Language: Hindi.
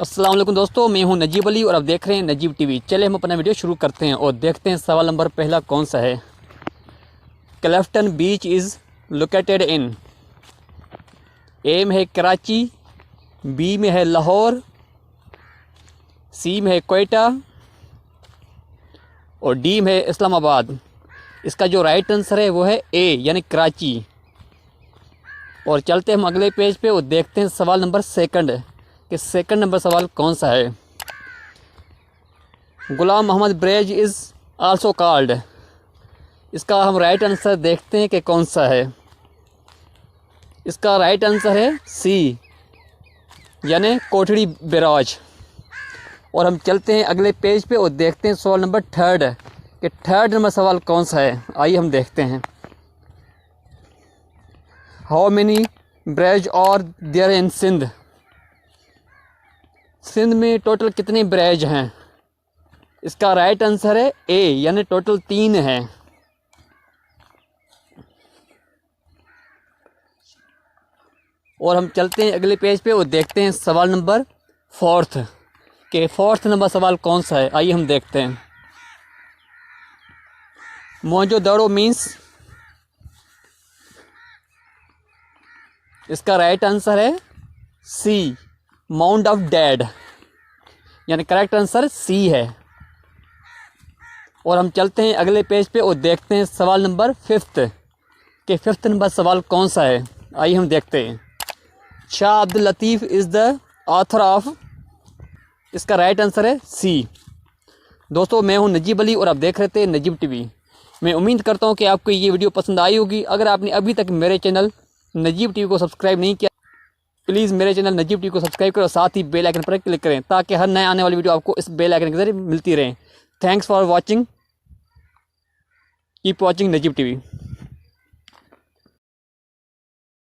अस्सलाम वालेकुम दोस्तों, मैं हूं नजीब अली और आप देख रहे हैं नजीब टीवी। चले हम अपना वीडियो शुरू करते हैं और देखते हैं सवाल नंबर पहला कौन सा है। Clifton beach is located in. A में है कराची, बी में है लाहौर, सी में है कोयटा और डी में है इस्लामाबाद। इसका जो राइट आंसर है वो है ए यानी कराची। और चलते हम अगले पेज पे और देखते हैं सवाल नंबर सेकंड कि सेकंड नंबर सवाल कौन सा है। Ghulam Mohammad bridge is also called. इसका हम राइट आंसर देखते हैं कि कौन सा है। इसका राइट आंसर है सी यानी कोठड़ी बैराज। और हम चलते हैं अगले पेज पे और देखते हैं सवाल नंबर थर्ड कि थर्ड नंबर सवाल कौन सा है। आइए हम देखते हैं। हाउ मेनी ब्रिज और देयर इन सिंध। सिंध में टोटल कितने ब्रिज हैं। इसका राइट आंसर है ए यानी टोटल 3 हैं। और हम चलते हैं अगले पेज पे और देखते हैं सवाल नंबर फोर्थ के फोर्थ नंबर सवाल कौन सा है। आइए हम देखते हैं। मोहनजोदड़ो मीन्स। इसका राइट आंसर है सी माउंट ऑफ डेड यानी करेक्ट आंसर सी है। और हम चलते हैं अगले पेज पे और देखते हैं सवाल नंबर फिफ्थ के फिफ्थ नंबर सवाल कौन सा है। आइए हम देखते हैं। Shah Abdul Latif is the author of. इसका राइट आंसर है सी। दोस्तों, मैं हूं नजीब अली और आप देख रहे थे नजीब टीवी। मैं उम्मीद करता हूं कि आपको ये वीडियो पसंद आई होगी। अगर आपने अभी तक मेरे चैनल नजीब टीवी को सब्सक्राइब नहीं किया, प्लीज़ मेरे चैनल नजीब टीवी को सब्सक्राइब करें और साथ ही बेल आइकन पर क्लिक करें ताकि हर नए आने वाली वीडियो आपको इस बेल आइकन के जरिए मिलती रहे। Thanks for watching. Keep watching Najeeb TV.